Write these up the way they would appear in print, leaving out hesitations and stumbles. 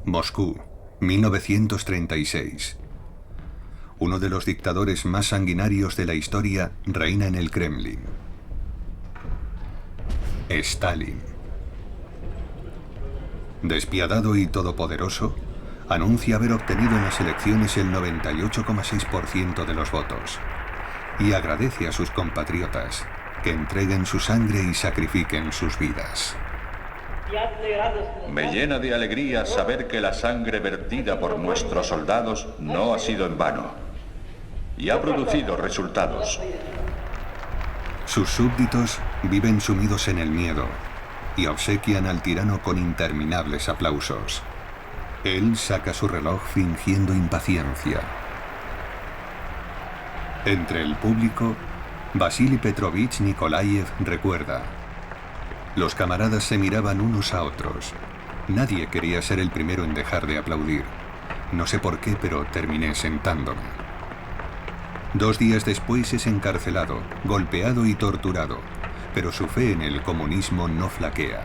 Moscú, 1936. Uno de los dictadores más sanguinarios de la historia reina en el Kremlin. Stalin. Despiadado y todopoderoso, anuncia haber obtenido en las elecciones el 98,6% de los votos y agradece a sus compatriotas que entreguen su sangre y sacrifiquen sus vidas. Me llena de alegría saber que la sangre vertida por nuestros soldados no ha sido en vano y ha producido resultados. Sus súbditos viven sumidos en el miedo y obsequian al tirano con interminables aplausos. Él saca su reloj fingiendo impaciencia. Entre el público, Vasily Petrovich Nikolaev recuerda: los camaradas se miraban unos a otros. Nadie quería ser el primero en dejar de aplaudir. No sé por qué, pero terminé sentándome. 2 días después es encarcelado, golpeado y torturado, pero su fe en el comunismo no flaquea.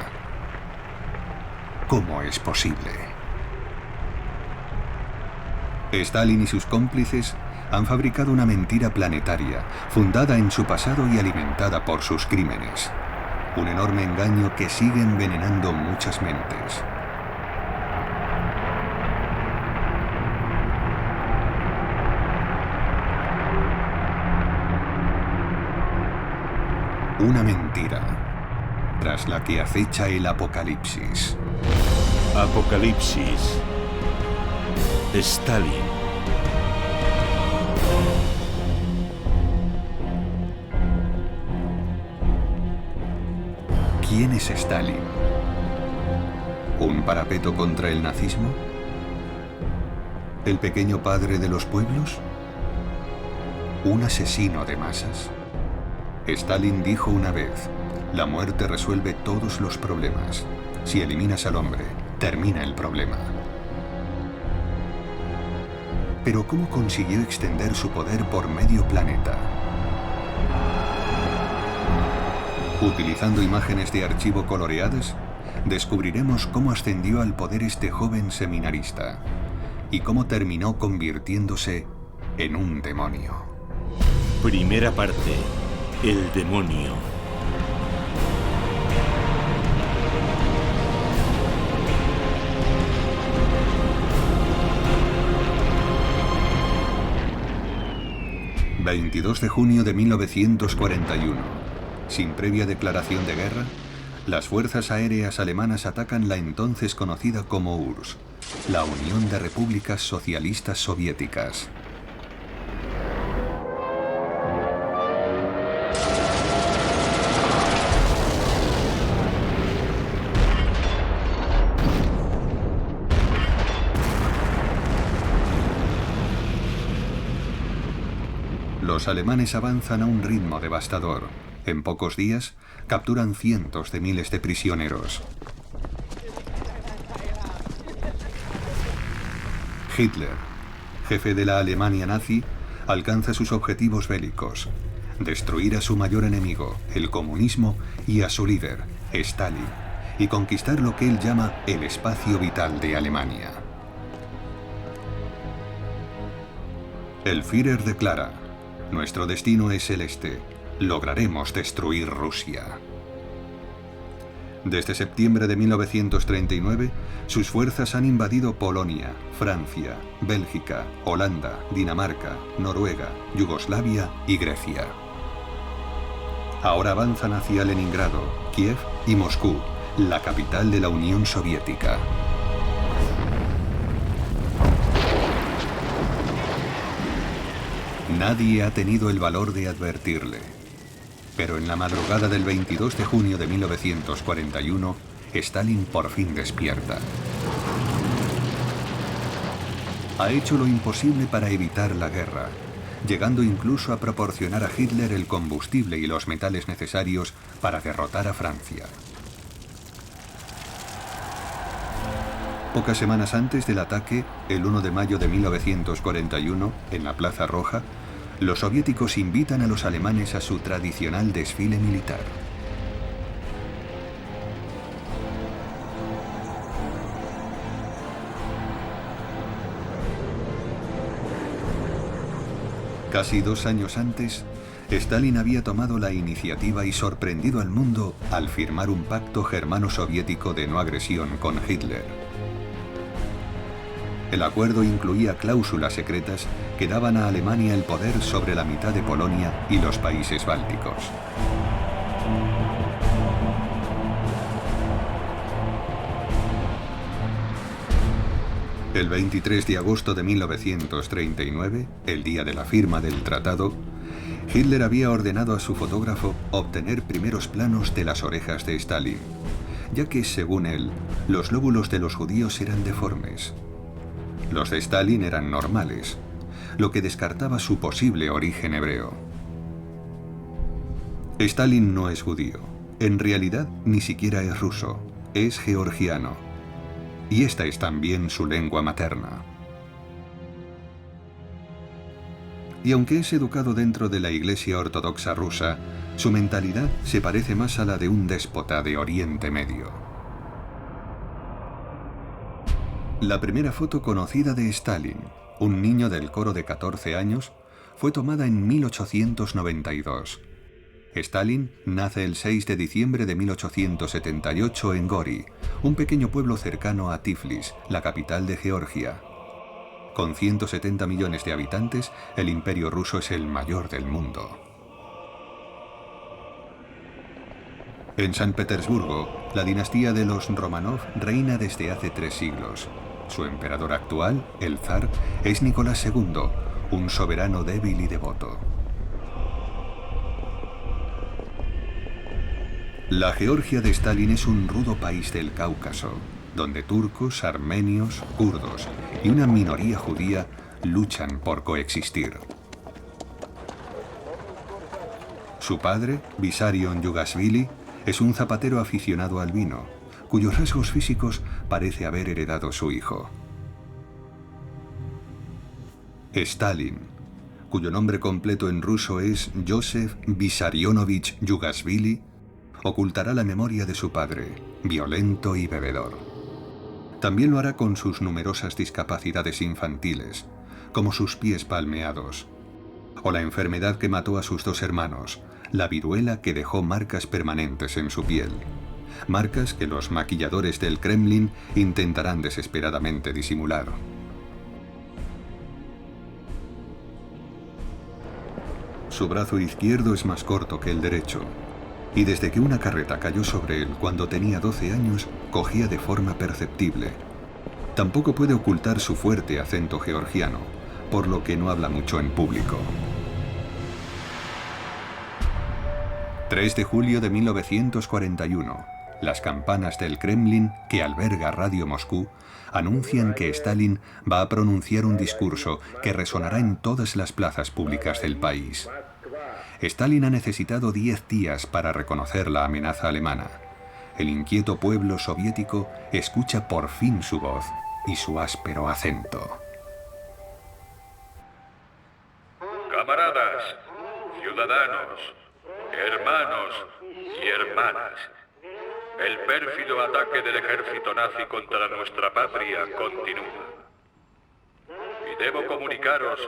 ¿Cómo es posible? Stalin y sus cómplices han fabricado una mentira planetaria, fundada en su pasado y alimentada por sus crímenes. Un enorme engaño que sigue envenenando muchas mentes. Una mentira, tras la que acecha el apocalipsis. Apocalipsis. Stalin. ¿Quién es Stalin? ¿Un parapeto contra el nazismo? ¿El pequeño padre de los pueblos? ¿Un asesino de masas? Stalin dijo una vez: la muerte resuelve todos los problemas. Si eliminas al hombre, termina el problema. Pero ¿cómo consiguió extender su poder por medio planeta? Utilizando imágenes de archivo coloreadas, descubriremos cómo ascendió al poder este joven seminarista y cómo terminó convirtiéndose en un demonio. Primera parte. El demonio. ...22 de junio de 1941... sin previa declaración de guerra, las fuerzas aéreas alemanas atacan la entonces conocida como URSS, la Unión de Repúblicas Socialistas Soviéticas. Los alemanes avanzan a un ritmo devastador. En pocos días, capturan cientos de miles de prisioneros. Hitler, jefe de la Alemania nazi, alcanza sus objetivos bélicos: destruir a su mayor enemigo, el comunismo, y a su líder, Stalin, y conquistar lo que él llama el espacio vital de Alemania. El Führer declara: nuestro destino es celeste. Lograremos destruir Rusia. Desde septiembre de 1939, sus fuerzas han invadido Polonia, Francia, Bélgica, Holanda, Dinamarca, Noruega, Yugoslavia y Grecia. Ahora avanzan hacia Leningrado, Kiev y Moscú, la capital de la Unión Soviética. Nadie ha tenido el valor de advertirle. Pero en la madrugada del 22 de junio de 1941, Stalin por fin despierta. Ha hecho lo imposible para evitar la guerra, llegando incluso a proporcionar a Hitler el combustible y los metales necesarios para derrotar a Francia. Pocas semanas antes del ataque, el 1 de mayo de 1941, en la Plaza Roja, los soviéticos invitan a los alemanes a su tradicional desfile militar. Casi 2 años antes, Stalin había tomado la iniciativa y sorprendido al mundo al firmar un pacto germano-soviético de no agresión con Hitler. El acuerdo incluía cláusulas secretas que daban a Alemania el poder sobre la mitad de Polonia y los países bálticos. El 23 de agosto de 1939, el día de la firma del tratado, Hitler había ordenado a su fotógrafo obtener primeros planos de las orejas de Stalin, ya que, según él, los lóbulos de los judíos eran deformes. Los de Stalin eran normales, lo que descartaba su posible origen hebreo. Stalin no es judío. En realidad, ni siquiera es ruso. Es georgiano. Y esta es también su lengua materna. Y aunque es educado dentro de la Iglesia Ortodoxa rusa, su mentalidad se parece más a la de un déspota de Oriente Medio. La primera foto conocida de Stalin, un niño del coro de 14 años, fue tomada en 1892. Stalin nace el 6 de diciembre de 1878 en Gori, un pequeño pueblo cercano a Tiflis, la capital de Georgia. Con 170 millones de habitantes, el Imperio ruso es el mayor del mundo. En San Petersburgo, la dinastía de los Romanov reina desde hace 3 siglos. Su emperador actual, el zar, es Nicolás II, un soberano débil y devoto. La Georgia de Stalin es un rudo país del Cáucaso, donde turcos, armenios, kurdos y una minoría judía luchan por coexistir. Su padre, Vissarion Yugashvili, es un zapatero aficionado al vino, cuyos rasgos físicos parece haber heredado su hijo. Stalin, cuyo nombre completo en ruso es Joseph Vissarionovich Yugashvili, ocultará la memoria de su padre, violento y bebedor. También lo hará con sus numerosas discapacidades infantiles, como sus pies palmeados, o la enfermedad que mató a sus 2 hermanos, la viruela que dejó marcas permanentes en su piel, marcas que los maquilladores del Kremlin intentarán desesperadamente disimular. Su brazo izquierdo es más corto que el derecho, y desde que una carreta cayó sobre él cuando tenía 12 años, cogía de forma perceptible. Tampoco puede ocultar su fuerte acento georgiano, por lo que no habla mucho en público. 3 de julio de 1941. Las campanas del Kremlin, que alberga Radio Moscú, anuncian que Stalin va a pronunciar un discurso que resonará en todas las plazas públicas del país. Stalin ha necesitado 10 días para reconocer la amenaza alemana. El inquieto pueblo soviético escucha por fin su voz y su áspero acento. Camaradas, ciudadanos, hermanos y hermanas, el pérfido ataque del ejército nazi contra nuestra patria continúa. Y debo comunicaros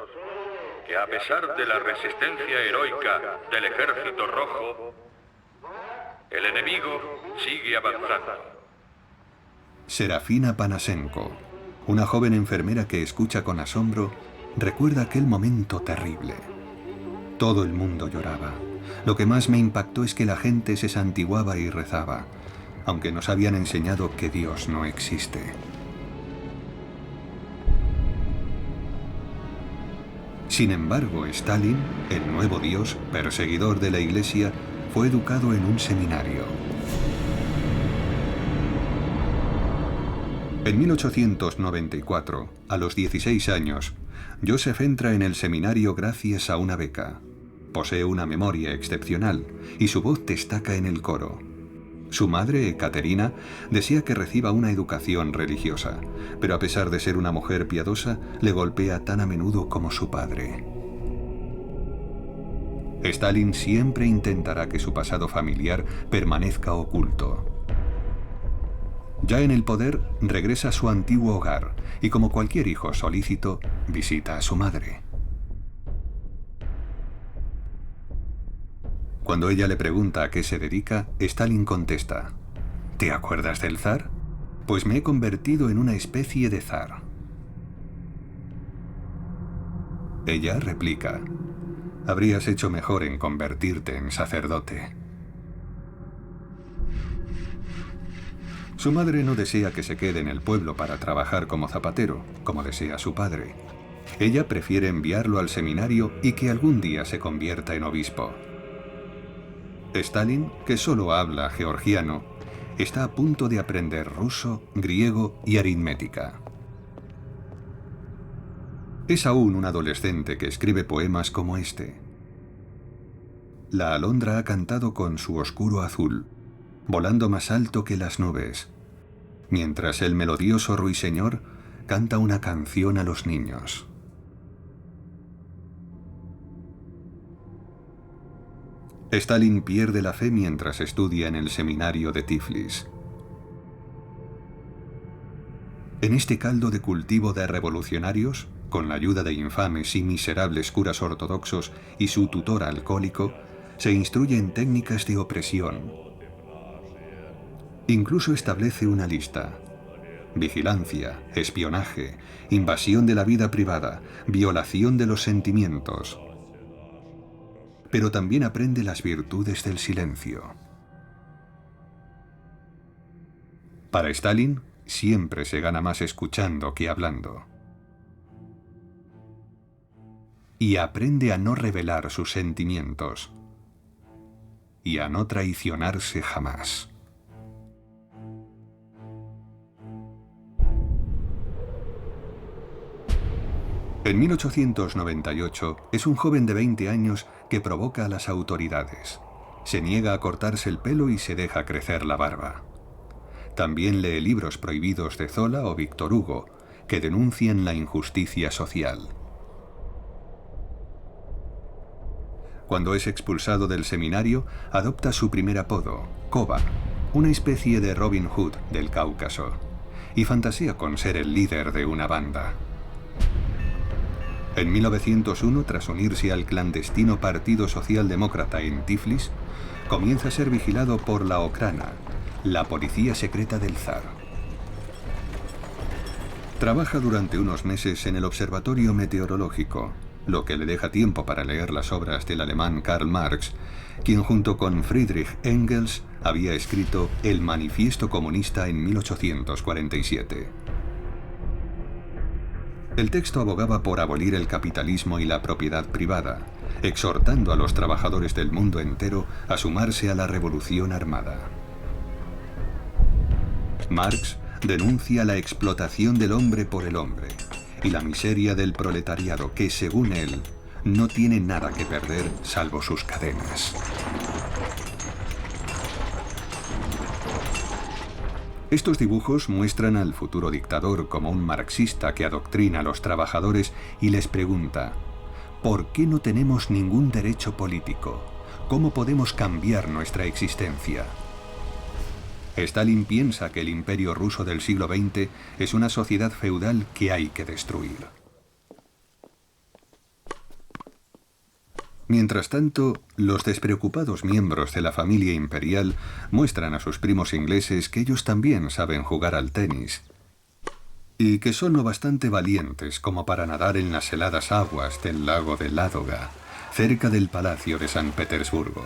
que a pesar de la resistencia heroica del Ejército Rojo, el enemigo sigue avanzando. Serafina Panasenko, una joven enfermera que escucha con asombro, recuerda aquel momento terrible. Todo el mundo lloraba. Lo que más me impactó es que la gente se santiguaba y rezaba, aunque nos habían enseñado que Dios no existe. Sin embargo, Stalin, el nuevo dios, perseguidor de la Iglesia, fue educado en un seminario. En 1894, a los 16 años, Joseph entra en el seminario gracias a una beca. Posee una memoria excepcional y su voz destaca en el coro. Su madre, Ekaterina, desea que reciba una educación religiosa, pero a pesar de ser una mujer piadosa, le golpea tan a menudo como su padre. Stalin siempre intentará que su pasado familiar permanezca oculto. Ya en el poder, regresa a su antiguo hogar y, como cualquier hijo solícito, visita a su madre. Cuando ella le pregunta a qué se dedica, Stalin contesta: ¿te acuerdas del zar? Pues me he convertido en una especie de zar. Ella replica: habrías hecho mejor en convertirte en sacerdote. Su madre no desea que se quede en el pueblo para trabajar como zapatero, como desea su padre. Ella prefiere enviarlo al seminario y que algún día se convierta en obispo. Stalin, que solo habla georgiano, está a punto de aprender ruso, griego y aritmética. Es aún un adolescente que escribe poemas como este. La alondra ha cantado con su oscuro azul, volando más alto que las nubes, mientras el melodioso ruiseñor canta una canción a los niños. Stalin pierde la fe mientras estudia en el seminario de Tiflis. En este caldo de cultivo de revolucionarios, con la ayuda de infames y miserables curas ortodoxos y su tutor alcohólico, se instruye en técnicas de opresión. Incluso establece una lista: vigilancia, espionaje, invasión de la vida privada, violación de los sentimientos. Pero también aprende las virtudes del silencio. Para Stalin, siempre se gana más escuchando que hablando. Y aprende a no revelar sus sentimientos y a no traicionarse jamás. En 1898 es un joven de 20 años que provoca a las autoridades. Se niega a cortarse el pelo y se deja crecer la barba. También lee libros prohibidos de Zola o Víctor Hugo, que denuncian la injusticia social. Cuando es expulsado del seminario, adopta su primer apodo, Kova, una especie de Robin Hood del Cáucaso, y fantasea con ser el líder de una banda. En 1901, tras unirse al clandestino Partido Socialdemócrata en Tiflis, comienza a ser vigilado por la Okhrana, la policía secreta del zar. Trabaja durante unos meses en el observatorio meteorológico, lo que le deja tiempo para leer las obras del alemán Karl Marx, quien junto con Friedrich Engels había escrito El Manifiesto Comunista en 1847. El texto abogaba por abolir el capitalismo y la propiedad privada, exhortando a los trabajadores del mundo entero a sumarse a la revolución armada. Marx denuncia la explotación del hombre por el hombre y la miseria del proletariado que, según él, no tiene nada que perder salvo sus cadenas. Estos dibujos muestran al futuro dictador como un marxista que adoctrina a los trabajadores y les pregunta: ¿por qué no tenemos ningún derecho político? ¿Cómo podemos cambiar nuestra existencia? Stalin piensa que el imperio ruso del siglo XX es una sociedad feudal que hay que destruir. Mientras tanto, los despreocupados miembros de la familia imperial muestran a sus primos ingleses que ellos también saben jugar al tenis y que son lo bastante valientes como para nadar en las heladas aguas del lago de Ládoga, cerca del Palacio de San Petersburgo.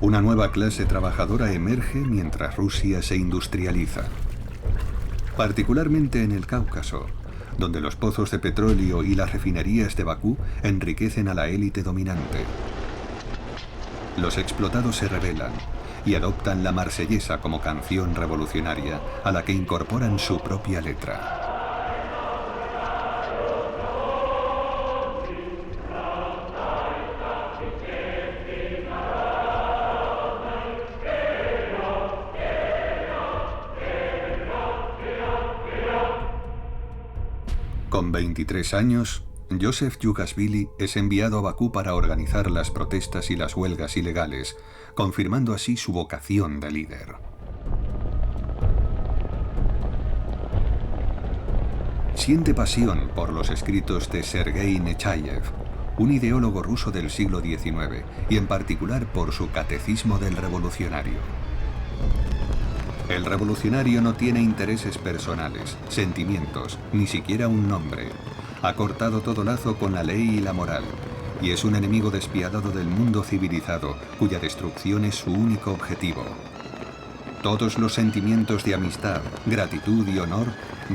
Una nueva clase trabajadora emerge mientras Rusia se industrializa. Particularmente en el Cáucaso, donde los pozos de petróleo y las refinerías de Bakú enriquecen a la élite dominante. Los explotados se rebelan y adoptan la Marsellesa como canción revolucionaria, a la que incorporan su propia letra. Con 23 años, Joseph Yugashvili es enviado a Bakú para organizar las protestas y las huelgas ilegales, confirmando así su vocación de líder. siente pasión por los escritos de Sergei Nechayev, un ideólogo ruso del siglo XIX, y en particular por su Catecismo del Revolucionario. El revolucionario no tiene intereses personales, sentimientos, ni siquiera un nombre. Ha cortado todo lazo con la ley y la moral, y es un enemigo despiadado del mundo civilizado, cuya destrucción es su único objetivo. Todos los sentimientos de amistad, gratitud y honor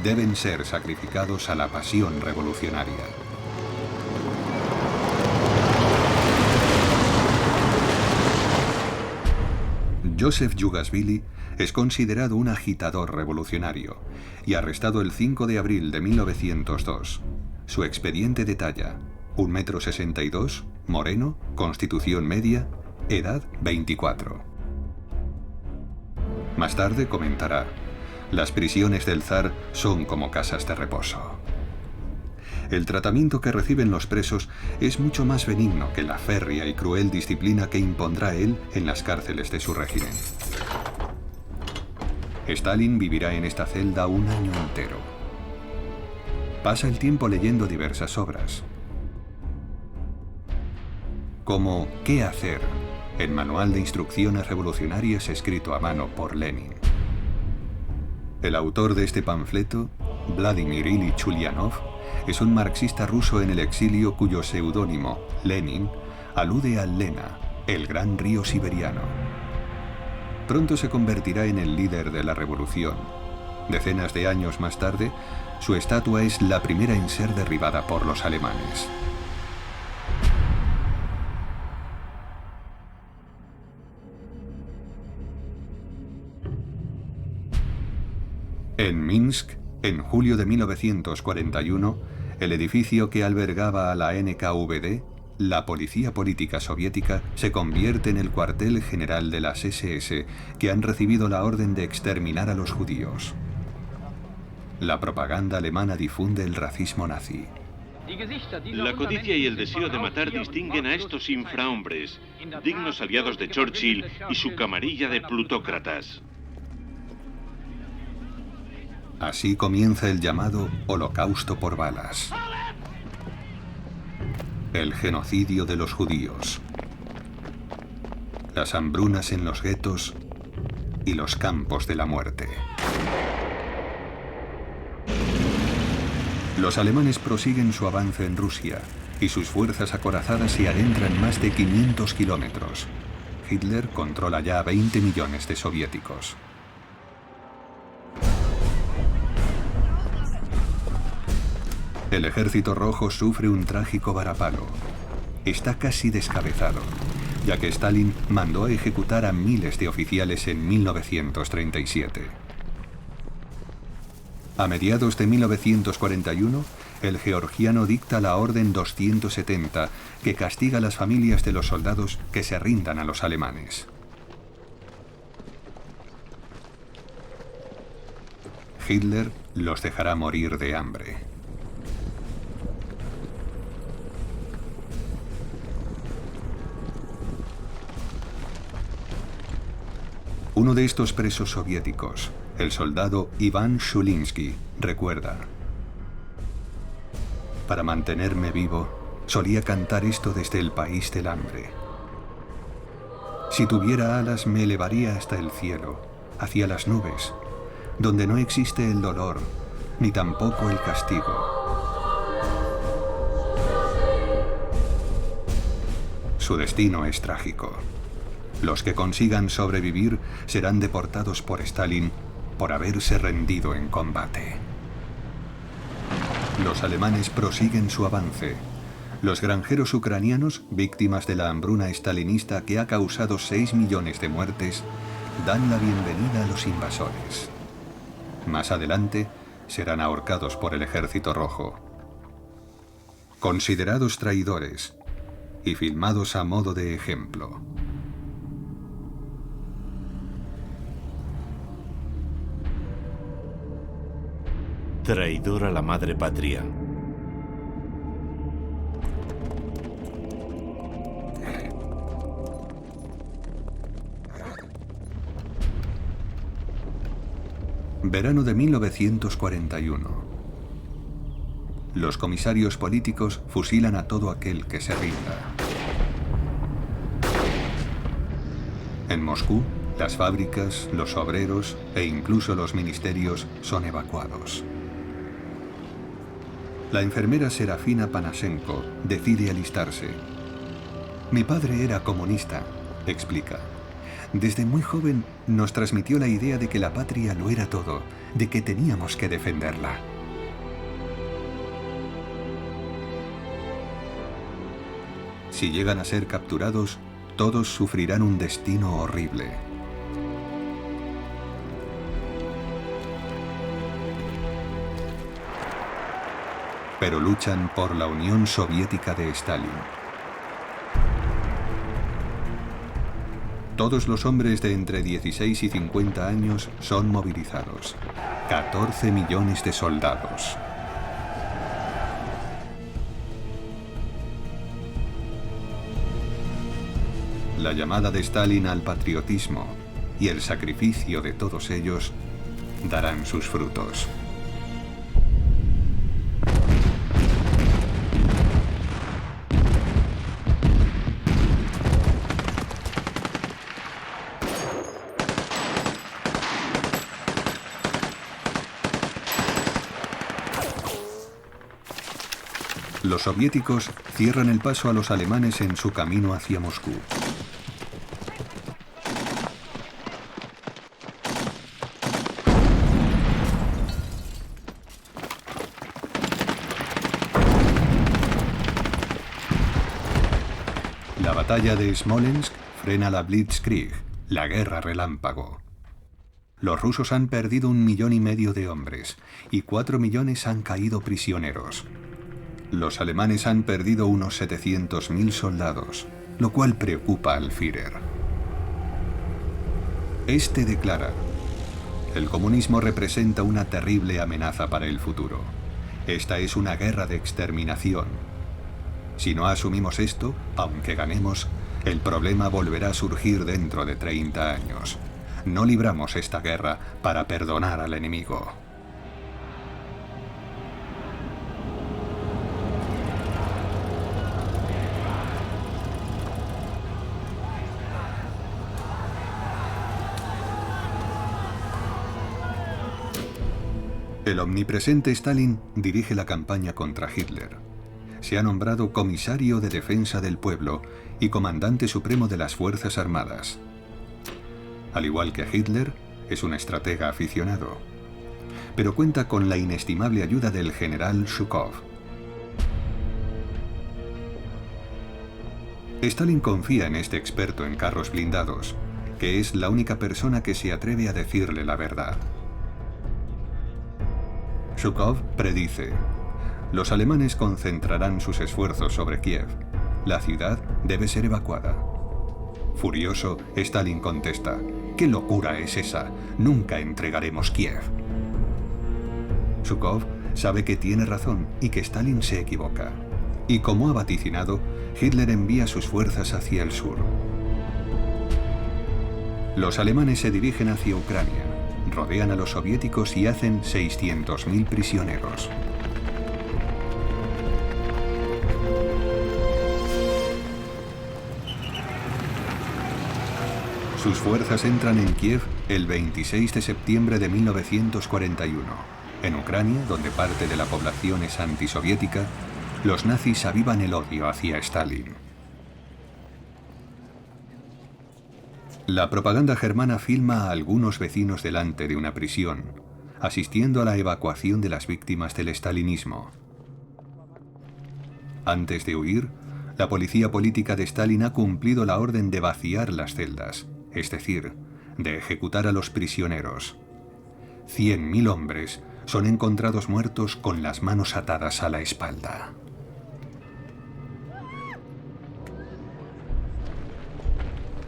deben ser sacrificados a la pasión revolucionaria. Joseph Yugasvili es considerado un agitador revolucionario y arrestado el 5 de abril de 1902. Su expediente detalla: 1,62 m, moreno, constitución media, edad 24. Más tarde comentará: las prisiones del zar son como casas de reposo. El tratamiento que reciben los presos es mucho más benigno que la férrea y cruel disciplina que impondrá él en las cárceles de su régimen. Stalin vivirá en esta celda un año entero. Pasa el tiempo leyendo diversas obras, como ¿Qué hacer?, el manual de instrucciones revolucionarias escrito a mano por Lenin. El autor de este panfleto, Vladimir Ilich Ulyanov, es un marxista ruso en el exilio cuyo seudónimo, Lenin, alude al Lena, el gran río siberiano. Pronto se convertirá en el líder de la revolución. Decenas de años más tarde, su estatua es la primera en ser derribada por los alemanes. En Minsk, en julio de 1941, el edificio que albergaba a la NKVD, la policía política soviética, se convierte en el cuartel general de las SS, que han recibido la orden de exterminar a los judíos. La propaganda alemana difunde el racismo nazi. La codicia y el deseo de matar distinguen a estos infrahombres, dignos aliados de Churchill y su camarilla de plutócratas. Así comienza el llamado Holocausto por balas. El genocidio de los judíos. Las hambrunas en los guetos y los campos de la muerte. Los alemanes prosiguen su avance en Rusia y sus fuerzas acorazadas se adentran más de 500 kilómetros. Hitler controla ya 20 millones de soviéticos. El Ejército Rojo sufre un trágico varapalo. Está casi descabezado, ya que Stalin mandó a ejecutar a miles de oficiales en 1937. A mediados de 1941, el georgiano dicta la Orden 270, que castiga a las familias de los soldados que se rindan a los alemanes. Hitler los dejará morir de hambre. Uno de estos presos soviéticos, el soldado Iván Shulinsky, recuerda: para mantenerme vivo, solía cantar esto desde el país del hambre. Si tuviera alas, me elevaría hasta el cielo, hacia las nubes, donde no existe el dolor, ni tampoco el castigo. Su destino es trágico. Los que consigan sobrevivir serán deportados por Stalin por haberse rendido en combate. Los alemanes prosiguen su avance. Los granjeros ucranianos, víctimas de la hambruna stalinista que ha causado 6 millones de muertes, dan la bienvenida a los invasores. Más adelante, serán ahorcados por el Ejército Rojo. Considerados traidores y filmados a modo de ejemplo. Traidor a la madre patria. Verano de 1941. Los comisarios políticos fusilan a todo aquel que se rinda. En Moscú, las fábricas, los obreros e incluso los ministerios son evacuados. La enfermera Serafina Panashenko decide alistarse. Mi padre era comunista, explica. Desde muy joven nos transmitió la idea de que la patria lo era todo, de que teníamos que defenderla. Si llegan a ser capturados, todos sufrirán un destino horrible. Pero luchan por la Unión Soviética de Stalin. Todos los hombres de entre 16 y 50 años son movilizados. 14 millones de soldados. La llamada de Stalin al patriotismo y el sacrificio de todos ellos darán sus frutos. Los soviéticos cierran el paso a los alemanes en su camino hacia Moscú. La batalla de Smolensk frena la Blitzkrieg, la guerra relámpago. Los rusos han perdido 1,5 millones de hombres y 4 millones han caído prisioneros. Los alemanes han perdido unos 700.000 soldados, lo cual preocupa al Führer. Este declara: el comunismo representa una terrible amenaza para el futuro. Esta es una guerra de exterminación. Si no asumimos esto, aunque ganemos, el problema volverá a surgir dentro de 30 años. No libramos esta guerra para perdonar al enemigo. El omnipresente Stalin dirige la campaña contra Hitler. Se ha nombrado comisario de defensa del pueblo y comandante supremo de las Fuerzas Armadas. Al igual que Hitler, es un estratega aficionado, pero cuenta con la inestimable ayuda del general Zhukov. Stalin confía en este experto en carros blindados, que es la única persona que se atreve a decirle la verdad. Zhukov predice: los alemanes concentrarán sus esfuerzos sobre Kiev. La ciudad debe ser evacuada. Furioso, Stalin contesta: ¿qué locura es esa? Nunca entregaremos Kiev. Zhukov sabe que tiene razón y que Stalin se equivoca. Y como ha vaticinado, Hitler envía sus fuerzas hacia el sur. Los alemanes se dirigen hacia Ucrania, rodean a los soviéticos y hacen 600.000 prisioneros. Sus fuerzas entran en Kiev el 26 de septiembre de 1941. En Ucrania, donde parte de la población es antisoviética, los nazis avivan el odio hacia Stalin. La propaganda germana filma a algunos vecinos delante de una prisión, asistiendo a la evacuación de las víctimas del stalinismo. Antes de huir, la policía política de Stalin ha cumplido la orden de vaciar las celdas, es decir, de ejecutar a los prisioneros. 100.000 hombres son encontrados muertos con las manos atadas a la espalda.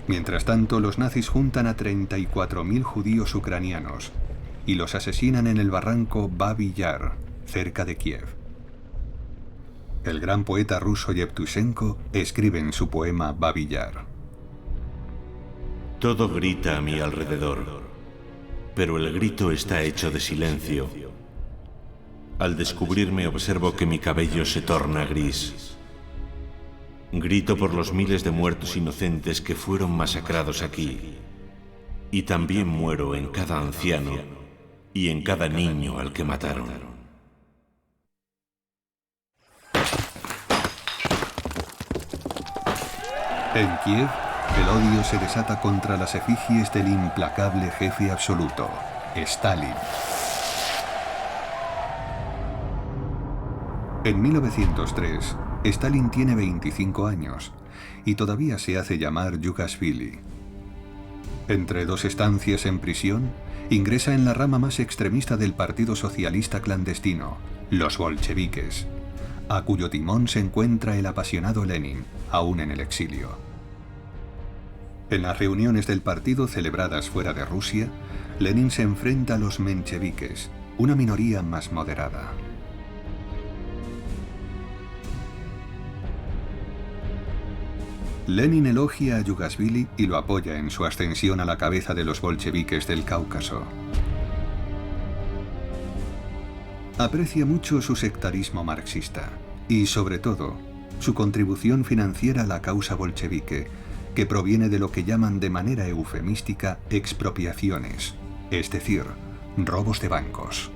Mientras tanto, los nazis juntan a 34.000 judíos ucranianos y los asesinan en el barranco Babi Yar, cerca de Kiev. El gran poeta ruso Yevtushenko escribe en su poema Babi Yar: todo grita a mi alrededor, pero el grito está hecho de silencio. Al descubrirme observo que mi cabello se torna gris. Grito por los miles de muertos inocentes que fueron masacrados aquí. Y también muero en cada anciano y en cada niño al que mataron. En Kiev, el odio se desata contra las efigies del implacable jefe absoluto, Stalin. En 1903, Stalin tiene 25 años y todavía se hace llamar Yugashvili. Entre dos estancias en prisión, ingresa en la rama más extremista del Partido Socialista clandestino, los bolcheviques, a cuyo timón se encuentra el apasionado Lenin, aún en el exilio. En las reuniones del partido celebradas fuera de Rusia, Lenin se enfrenta a los mencheviques, una minoría más moderada. Lenin elogia a Yugashvili y lo apoya en su ascensión a la cabeza de los bolcheviques del Cáucaso. Aprecia mucho su sectarismo marxista y, sobre todo, su contribución financiera a la causa bolchevique, que proviene de lo que llaman de manera eufemística expropiaciones, es decir, robos de bancos.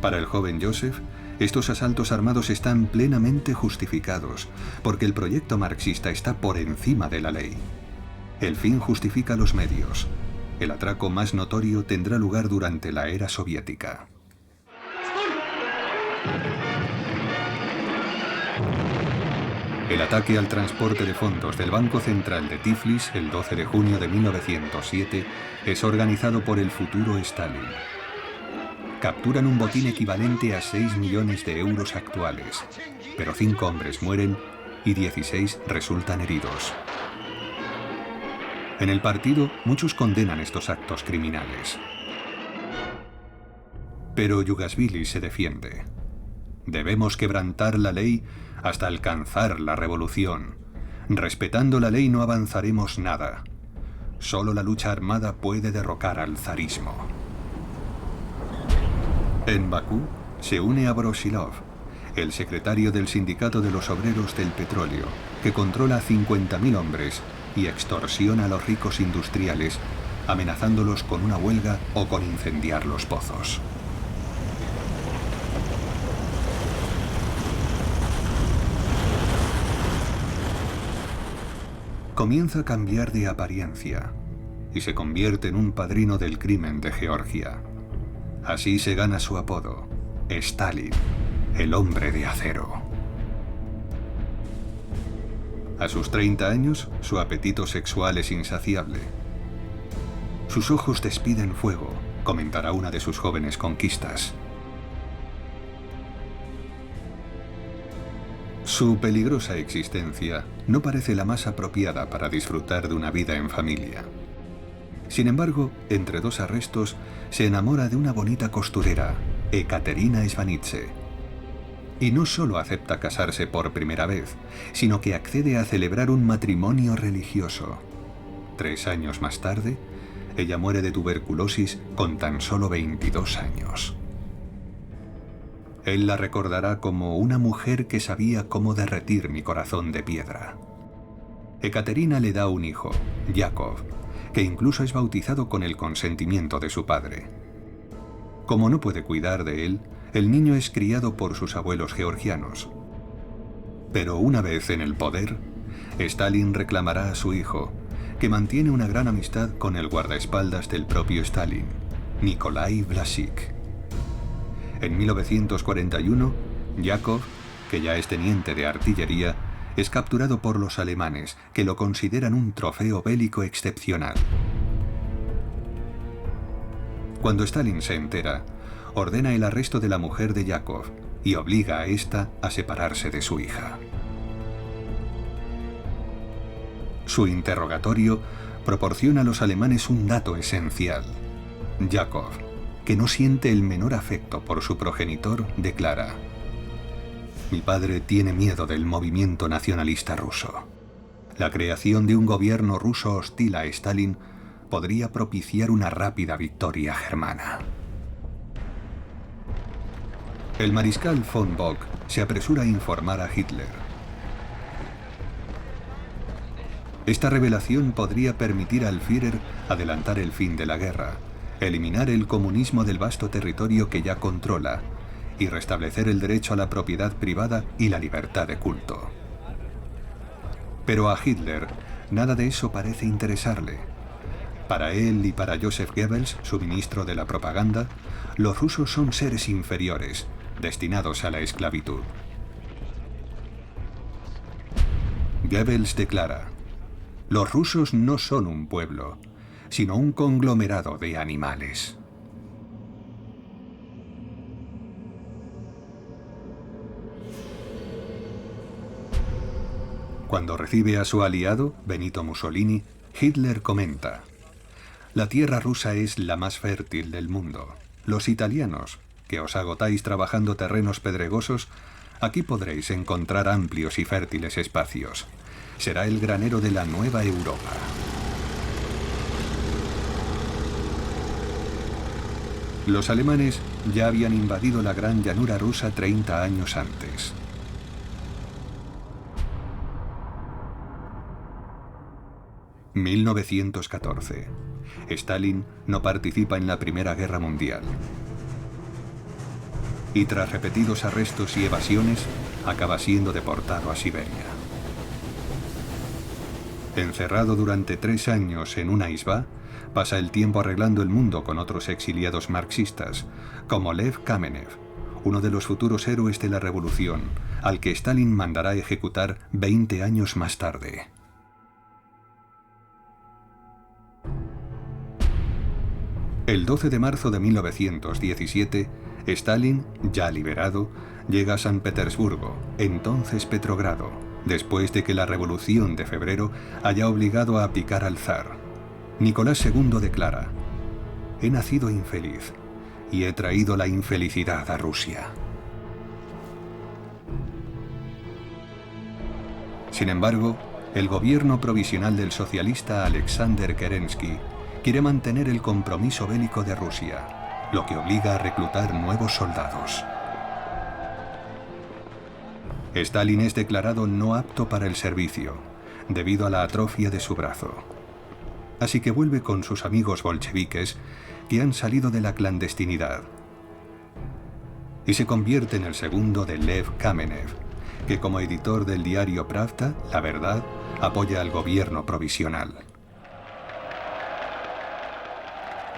Para el joven Joseph, estos asaltos armados están plenamente justificados, porque el proyecto marxista está por encima de la ley. El fin justifica los medios. El atraco más notorio tendrá lugar durante la era soviética. El ataque al transporte de fondos del Banco Central de Tiflis el 12 de junio de 1907 es organizado por el futuro Stalin. Capturan un botín equivalente a 6 millones de euros actuales, pero 5 hombres mueren y 16 resultan heridos. En el partido, muchos condenan estos actos criminales. Pero Yugashvili se defiende. Debemos quebrantar la ley hasta alcanzar la revolución. Respetando la ley no avanzaremos nada. Solo la lucha armada puede derrocar al zarismo. En Bakú se une a Voroshilov, el secretario del Sindicato de los Obreros del Petróleo, que controla 50.000 hombres y extorsiona a los ricos industriales, amenazándolos con una huelga o con incendiar los pozos. Comienza a cambiar de apariencia y se convierte en un padrino del crimen de Georgia. Así se gana su apodo, Stalin, el hombre de acero. A sus 30 años, su apetito sexual es insaciable. Sus ojos despiden fuego, comentará una de sus jóvenes conquistas. Su peligrosa existencia no parece la más apropiada para disfrutar de una vida en familia. Sin embargo, entre dos arrestos, se enamora de una bonita costurera, Ekaterina Svanidze. Y no solo acepta casarse por primera vez, sino que accede a celebrar un matrimonio religioso. 3 años más tarde, ella muere de tuberculosis con tan solo 22 años. Él la recordará como una mujer que sabía cómo derretir mi corazón de piedra. Ekaterina le da un hijo, Yakov, que incluso es bautizado con el consentimiento de su padre. Como no puede cuidar de él, el niño es criado por sus abuelos georgianos. Pero una vez en el poder, Stalin reclamará a su hijo, que mantiene una gran amistad con el guardaespaldas del propio Stalin, Nikolai Vlasik. En 1941, Yakov, que ya es teniente de artillería, es capturado por los alemanes, que lo consideran un trofeo bélico excepcional. Cuando Stalin se entera, ordena el arresto de la mujer de Yakov y obliga a esta a separarse de su hija. Su interrogatorio proporciona a los alemanes un dato esencial. Yakov, que no siente el menor afecto por su progenitor, declara: «Mi padre tiene miedo del movimiento nacionalista ruso. La creación de un gobierno ruso hostil a Stalin podría propiciar una rápida victoria germana». El mariscal von Bock se apresura a informar a Hitler. Esta revelación podría permitir al Führer adelantar el fin de la guerra, eliminar el comunismo del vasto territorio que ya controla y restablecer el derecho a la propiedad privada y la libertad de culto. Pero a Hitler nada de eso parece interesarle. Para él y para Joseph Goebbels, su ministro de la propaganda, los rusos son seres inferiores, destinados a la esclavitud. Goebbels declara: los rusos no son un pueblo, sino un conglomerado de animales. Cuando recibe a su aliado, Benito Mussolini, Hitler comenta: la tierra rusa es la más fértil del mundo. Los italianos, que os agotáis trabajando terrenos pedregosos, aquí podréis encontrar amplios y fértiles espacios. Será el granero de la nueva Europa. Los alemanes ya habían invadido la gran llanura rusa 30 años antes. ...1914... Stalin no participa en la Primera Guerra Mundial. Y tras repetidos arrestos y evasiones, acaba siendo deportado a Siberia. Encerrado durante 3 años en una isba, pasa el tiempo arreglando el mundo con otros exiliados marxistas, como Lev Kamenev, uno de los futuros héroes de la revolución, al que Stalin mandará ejecutar 20 años más tarde. El 12 de marzo de 1917, Stalin, ya liberado, llega a San Petersburgo, entonces Petrogrado, después de que la Revolución de Febrero haya obligado a abdicar al zar. Nicolás II declara: he nacido infeliz y he traído la infelicidad a Rusia. Sin embargo, el gobierno provisional del socialista Alexander Kerensky quiere mantener el compromiso bélico de Rusia, lo que obliga a reclutar nuevos soldados. Stalin es declarado no apto para el servicio, debido a la atrofia de su brazo. Así que vuelve con sus amigos bolcheviques que han salido de la clandestinidad. Y se convierte en el segundo de Lev Kamenev, que como editor del diario Pravda, La Verdad, apoya al gobierno provisional.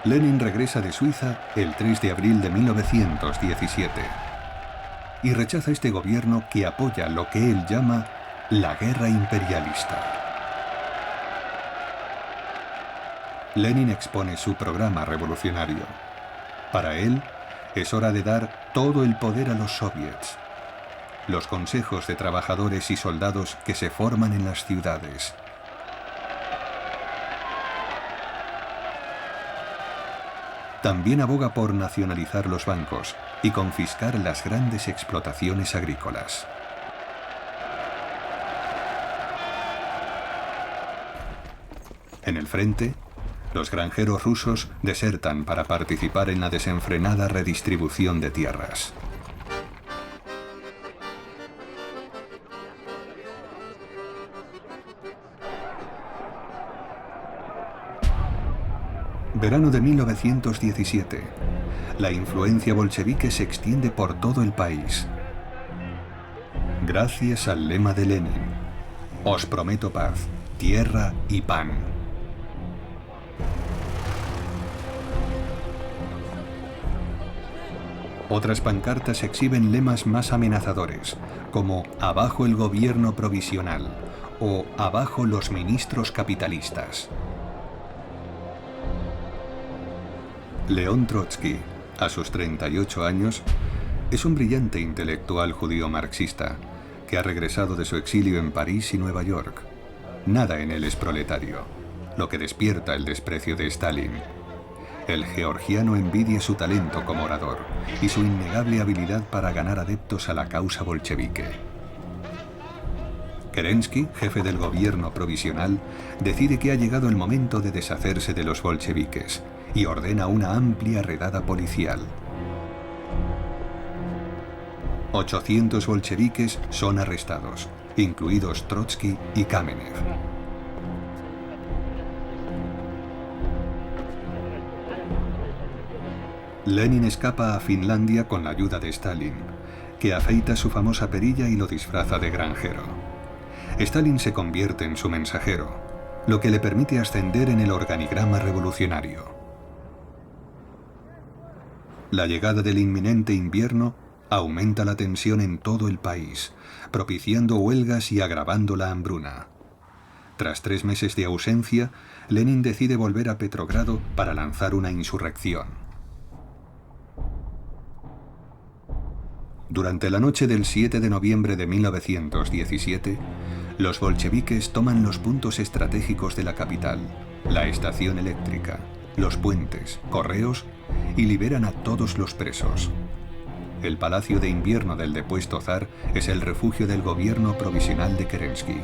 Lenin regresa de Suiza el 3 de abril de 1917 y rechaza este gobierno que apoya lo que él llama la guerra imperialista. Lenin expone su programa revolucionario. Para él, es hora de dar todo el poder a los soviets, los consejos de trabajadores y soldados que se forman en las ciudades. También aboga por nacionalizar los bancos y confiscar las grandes explotaciones agrícolas. En el frente, los granjeros rusos desertan para participar en la desenfrenada redistribución de tierras. Verano de 1917. La influencia bolchevique se extiende por todo el país. Gracias al lema de Lenin: os prometo paz, tierra y pan. Otras pancartas exhiben lemas más amenazadores, como abajo el gobierno provisional o abajo los ministros capitalistas. León Trotsky, a sus 38 años, es un brillante intelectual judío marxista que ha regresado de su exilio en París y Nueva York. Nada en él es proletario, lo que despierta el desprecio de Stalin. El georgiano envidia su talento como orador y su innegable habilidad para ganar adeptos a la causa bolchevique. Kerensky, jefe del gobierno provisional, decide que ha llegado el momento de deshacerse de los bolcheviques y ordena una amplia redada policial. 800 bolcheviques son arrestados, incluidos Trotsky y Kamenev. Lenin escapa a Finlandia con la ayuda de Stalin, que afeita su famosa perilla y lo disfraza de granjero. Stalin se convierte en su mensajero, lo que le permite ascender en el organigrama revolucionario. La llegada del inminente invierno aumenta la tensión en todo el país, propiciando huelgas y agravando la hambruna. Tras 3 meses de ausencia, Lenin decide volver a Petrogrado para lanzar una insurrección. Durante la noche del 7 de noviembre de 1917, los bolcheviques toman los puntos estratégicos de la capital, la estación eléctrica, los puentes, correos y liberan a todos los presos. El palacio de invierno del depuesto zar es el refugio del gobierno provisional de Kerensky.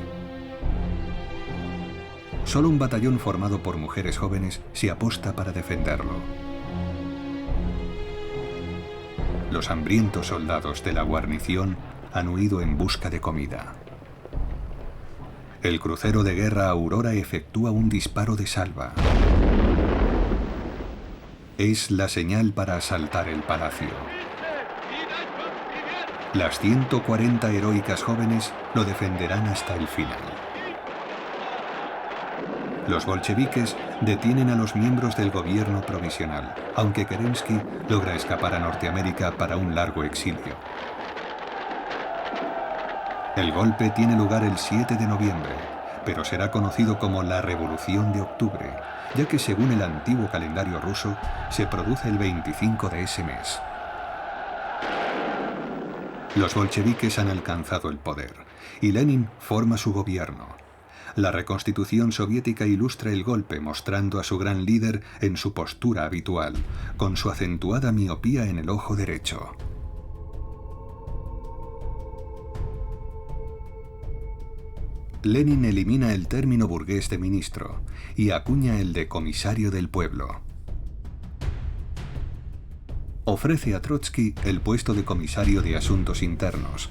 Solo un batallón formado por mujeres jóvenes se aposta para defenderlo. Los hambrientos soldados de la guarnición han huido en busca de comida. El crucero de guerra Aurora efectúa un disparo de salva. Es la señal para asaltar el palacio. Las 140 heroicas jóvenes lo defenderán hasta el final. Los bolcheviques detienen a los miembros del gobierno provisional, aunque Kerensky logra escapar a Norteamérica para un largo exilio. El golpe tiene lugar el 7 de noviembre, pero será conocido como la Revolución de Octubre, ya que según el antiguo calendario ruso, se produce el 25 de ese mes. Los bolcheviques han alcanzado el poder, y Lenin forma su gobierno. La reconstitución soviética ilustra el golpe mostrando a su gran líder en su postura habitual, con su acentuada miopía en el ojo derecho. Lenin elimina el término burgués de ministro y acuña el de comisario del pueblo. Ofrece a Trotsky el puesto de comisario de asuntos internos,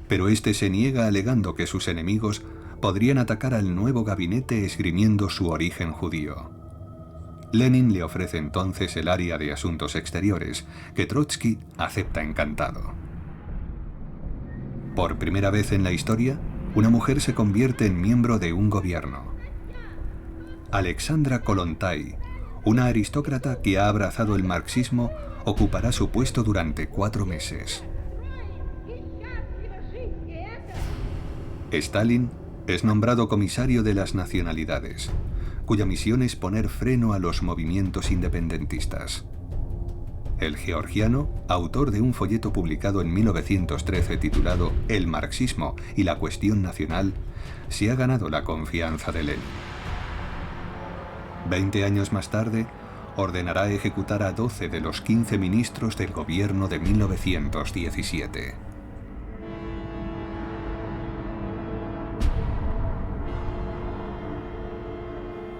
pero este se niega alegando que sus enemigos podrían atacar al nuevo gabinete esgrimiendo su origen judío. Lenin le ofrece entonces el área de asuntos exteriores, que Trotsky acepta encantado. Por primera vez en la historia, una mujer se convierte en miembro de un gobierno. Alexandra Kollontai, una aristócrata que ha abrazado el marxismo, ocupará su puesto durante 4 meses. Stalin es nombrado comisario de las nacionalidades, cuya misión es poner freno a los movimientos independentistas. El georgiano, autor de un folleto publicado en 1913 titulado El marxismo y la cuestión nacional, se ha ganado la confianza de Lenin. 20 años más tarde, ordenará ejecutar a 12 de los 15 ministros del gobierno de 1917.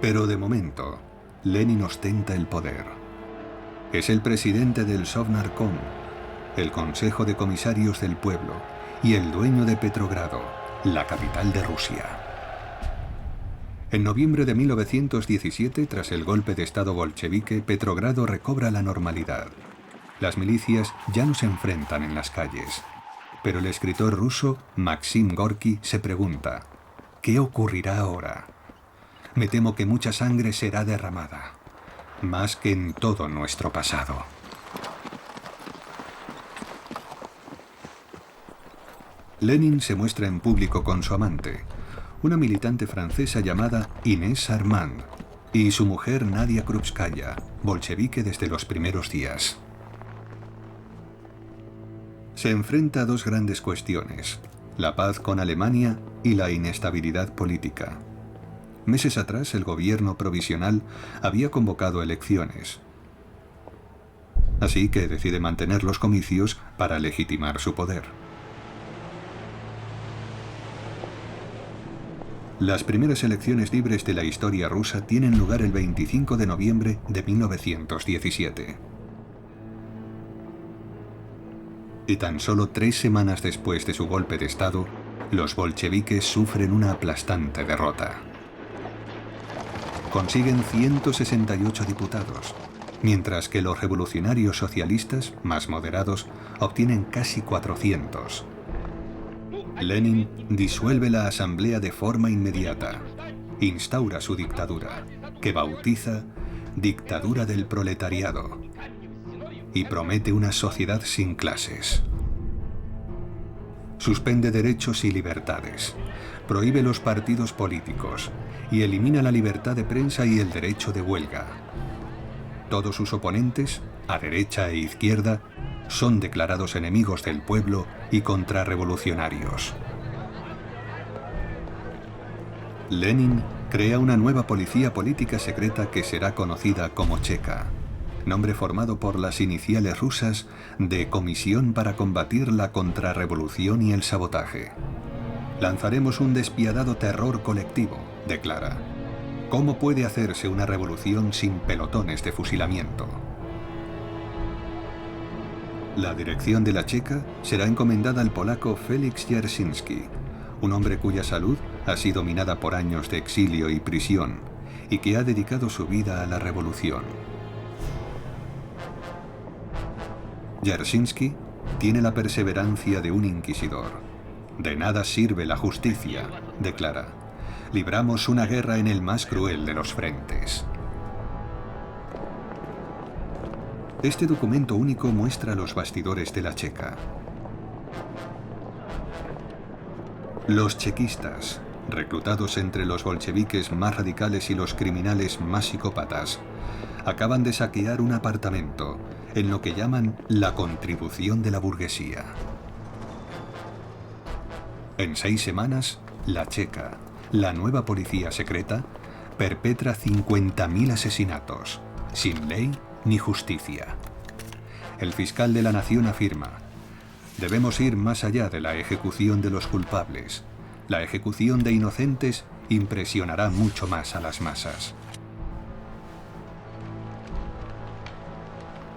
Pero de momento, Lenin ostenta el poder. Es el presidente del Sovnarkom, el Consejo de Comisarios del Pueblo, y el dueño de Petrogrado, la capital de Rusia. En noviembre de 1917, tras el golpe de estado bolchevique, Petrogrado recobra la normalidad. Las milicias ya no se enfrentan en las calles. Pero el escritor ruso Maxim Gorki se pregunta, ¿qué ocurrirá ahora? Me temo que mucha sangre será derramada, más que en todo nuestro pasado. Lenin se muestra en público con su amante, una militante francesa llamada Inés Armand, y su mujer Nadia Krupskaya, bolchevique desde los primeros días. Se enfrenta a 2 grandes cuestiones, la paz con Alemania y la inestabilidad política. Meses atrás, el gobierno provisional había convocado elecciones. Así que decide mantener los comicios para legitimar su poder. Las primeras elecciones libres de la historia rusa tienen lugar el 25 de noviembre de 1917. Y tan solo 3 semanas después de su golpe de Estado, los bolcheviques sufren una aplastante derrota. Consiguen 168 diputados, mientras que los revolucionarios socialistas, más moderados, obtienen casi 400. Lenin disuelve la asamblea de forma inmediata, instaura su dictadura, que bautiza Dictadura del Proletariado, y promete una sociedad sin clases. Suspende derechos y libertades, prohíbe los partidos políticos y elimina la libertad de prensa y el derecho de huelga. Todos sus oponentes, a derecha e izquierda, son declarados enemigos del pueblo y contrarrevolucionarios. Lenin crea una nueva policía política secreta que será conocida como Cheka, nombre formado por las iniciales rusas de Comisión para combatir la contrarrevolución y el sabotaje. Lanzaremos un despiadado terror colectivo, declara. ¿Cómo puede hacerse una revolución sin pelotones de fusilamiento? La dirección de la Cheka será encomendada al polaco Félix Dzerzhinsky, un hombre cuya salud ha sido minada por años de exilio y prisión y que ha dedicado su vida a la revolución. Dzerzhinsky tiene la perseverancia de un inquisidor. De nada sirve la justicia, declara. Libramos una guerra en el más cruel de los frentes. Este documento único muestra los bastidores de la Cheka. Los chequistas, reclutados entre los bolcheviques más radicales y los criminales más psicópatas, acaban de saquear un apartamento en lo que llaman la contribución de la burguesía. En 6 semanas, la Cheka, la nueva policía secreta, perpetra 50.000 asesinatos, sin ley ni justicia. El fiscal de la nación afirma: debemos ir más allá de la ejecución de los culpables. La ejecución de inocentes impresionará mucho más a las masas.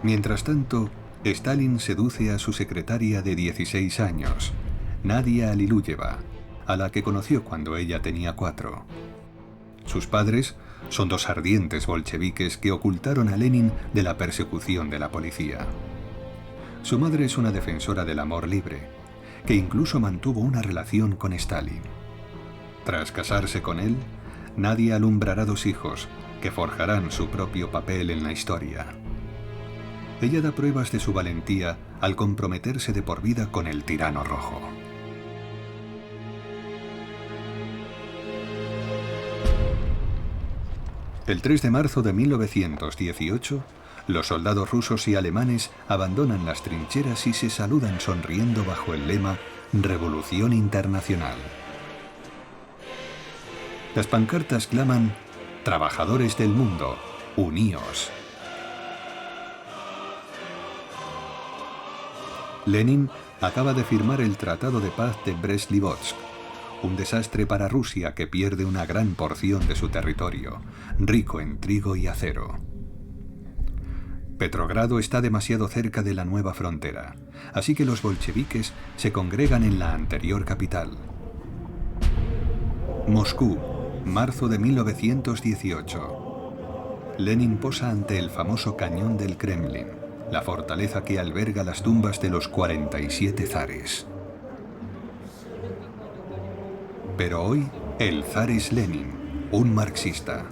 Mientras tanto, Stalin seduce a su secretaria de 16 años, Nadia Aliluyeva, a la que conoció cuando ella tenía 4. Sus padres son 2 ardientes bolcheviques que ocultaron a Lenin de la persecución de la policía. Su madre es una defensora del amor libre, que incluso mantuvo una relación con Stalin. Tras casarse con él, Nadia alumbrará 2 hijos, que forjarán su propio papel en la historia. Ella da pruebas de su valentía al comprometerse de por vida con el tirano rojo. El 3 de marzo de 1918, los soldados rusos y alemanes abandonan las trincheras y se saludan sonriendo bajo el lema Revolución Internacional. Las pancartas claman: «Trabajadores del mundo, uníos». Lenin acaba de firmar el Tratado de Paz de Brest-Litovsk, un desastre para Rusia que pierde una gran porción de su territorio, rico en trigo y acero. Petrogrado está demasiado cerca de la nueva frontera, así que los bolcheviques se congregan en la anterior capital. Moscú, marzo de 1918. Lenin posa ante el famoso cañón del Kremlin, la fortaleza que alberga las tumbas de los 47 zares. Pero hoy, el zar es Lenin, un marxista,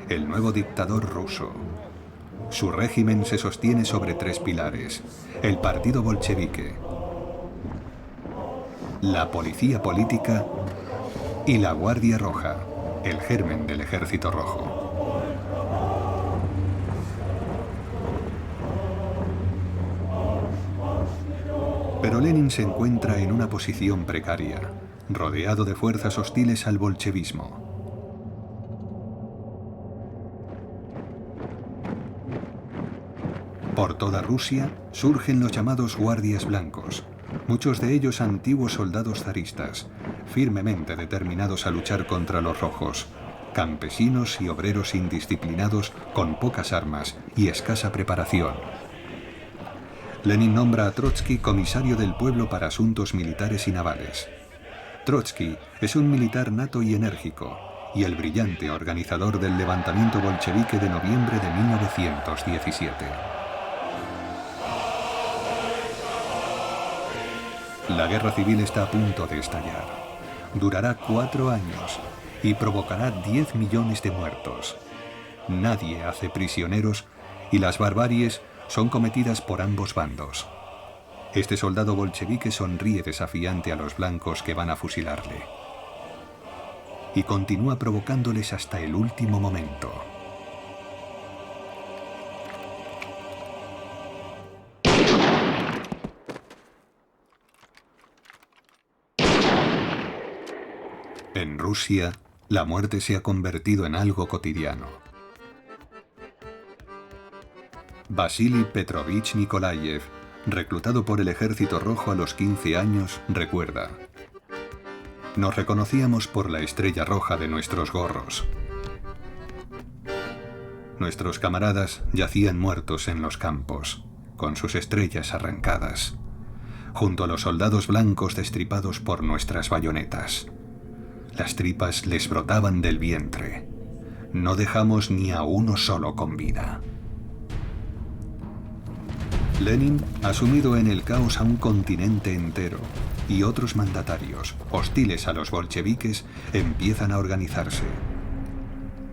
el nuevo dictador ruso. Su régimen se sostiene sobre 3 pilares: el partido bolchevique, la policía política y la Guardia Roja, el germen del Ejército Rojo. Pero Lenin se encuentra en una posición precaria, rodeado de fuerzas hostiles al bolchevismo. Por toda Rusia surgen los llamados guardias blancos, muchos de ellos antiguos soldados zaristas, firmemente determinados a luchar contra los rojos, campesinos y obreros indisciplinados con pocas armas y escasa preparación. Lenin nombra a Trotsky comisario del pueblo para asuntos militares y navales. Trotsky es un militar nato y enérgico, y el brillante organizador del levantamiento bolchevique de noviembre de 1917. La guerra civil está a punto de estallar. Durará 4 años y provocará 10 millones de muertos. Nadie hace prisioneros y las barbaries son cometidas por ambos bandos. Este soldado bolchevique sonríe desafiante a los blancos que van a fusilarle. Y continúa provocándoles hasta el último momento. En Rusia, la muerte se ha convertido en algo cotidiano. Vasily Petrovich Nikolayev, reclutado por el Ejército Rojo a los 15 años, recuerda: nos reconocíamos por la estrella roja de nuestros gorros. Nuestros camaradas yacían muertos en los campos, con sus estrellas arrancadas, junto a los soldados blancos destripados por nuestras bayonetas. Las tripas les brotaban del vientre. No dejamos ni a uno solo con vida. Lenin ha sumido en el caos a un continente entero, y otros mandatarios, hostiles a los bolcheviques, empiezan a organizarse.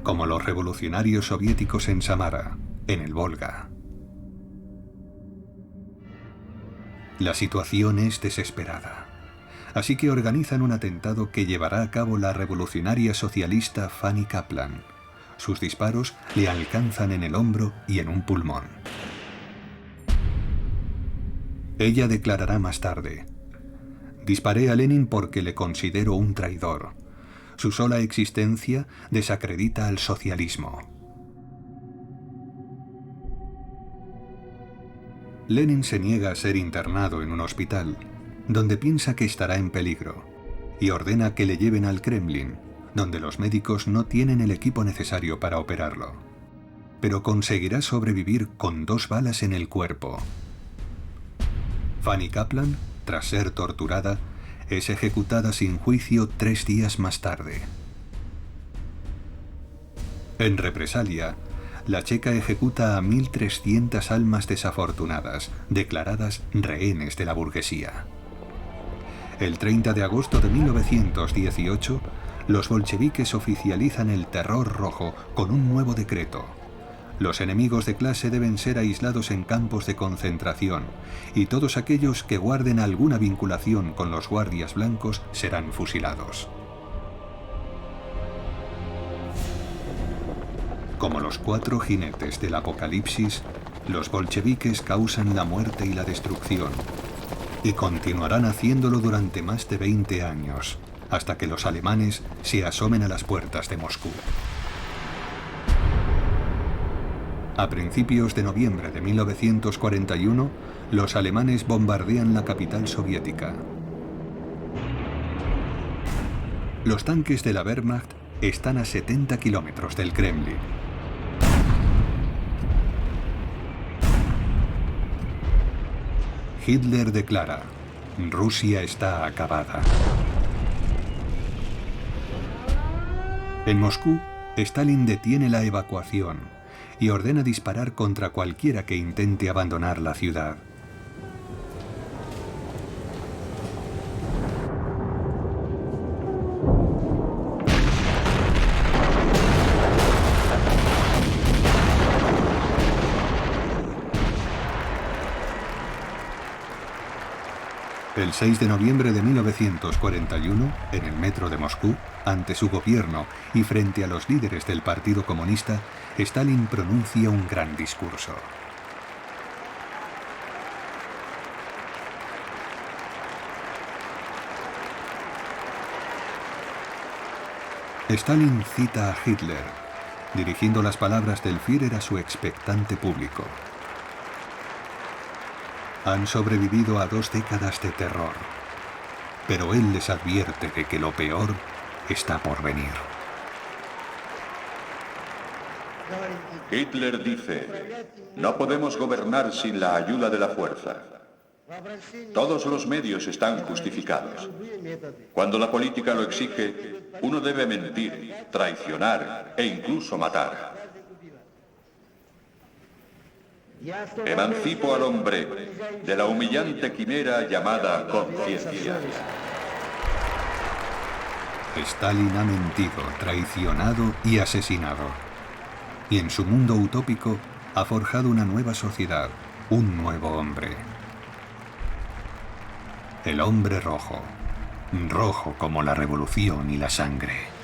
Como los revolucionarios soviéticos en Samara, en el Volga. La situación es desesperada. Así que organizan un atentado que llevará a cabo la revolucionaria socialista Fanny Kaplan. Sus disparos le alcanzan en el hombro y en un pulmón. Ella declarará más tarde: disparé a Lenin porque le considero un traidor. Su sola existencia desacredita al socialismo. Lenin se niega a ser internado en un hospital, donde piensa que estará en peligro, y ordena que le lleven al Kremlin, donde los médicos no tienen el equipo necesario para operarlo. Pero conseguirá sobrevivir con 2 balas en el cuerpo. Fanny Kaplan, tras ser torturada, es ejecutada sin juicio 3 días más tarde. En represalia, la checa ejecuta a 1.300 almas desafortunadas, declaradas rehenes de la burguesía. El 30 de agosto de 1918, los bolcheviques oficializan el terror rojo con un nuevo decreto. Los enemigos de clase deben ser aislados en campos de concentración, y todos aquellos que guarden alguna vinculación con los guardias blancos serán fusilados. Como los 4 jinetes del apocalipsis, los bolcheviques causan la muerte y la destrucción, y continuarán haciéndolo durante más de 20 años, hasta que los alemanes se asomen a las puertas de Moscú. A principios de noviembre de 1941, los alemanes bombardean la capital soviética. Los tanques de la Wehrmacht están a 70 kilómetros del Kremlin. Hitler declara: Rusia está acabada. En Moscú, Stalin detiene la evacuación y ordena disparar contra cualquiera que intente abandonar la ciudad. El 6 de noviembre de 1941, en el metro de Moscú, ante su gobierno y frente a los líderes del Partido Comunista, Stalin pronuncia un gran discurso. Stalin cita a Hitler, dirigiendo las palabras del Führer a su expectante público. Han sobrevivido a 2 décadas de terror, pero él les advierte de que lo peor está por venir. Hitler dice, no podemos gobernar sin la ayuda de la fuerza. Todos los medios están justificados. Cuando la política lo exige, uno debe mentir, traicionar e incluso matar. Emancipo al hombre de la humillante quimera llamada conciencia. Stalin ha mentido, traicionado y asesinado. Y en su mundo utópico ha forjado una nueva sociedad, un nuevo hombre. El hombre rojo, rojo como la revolución y la sangre.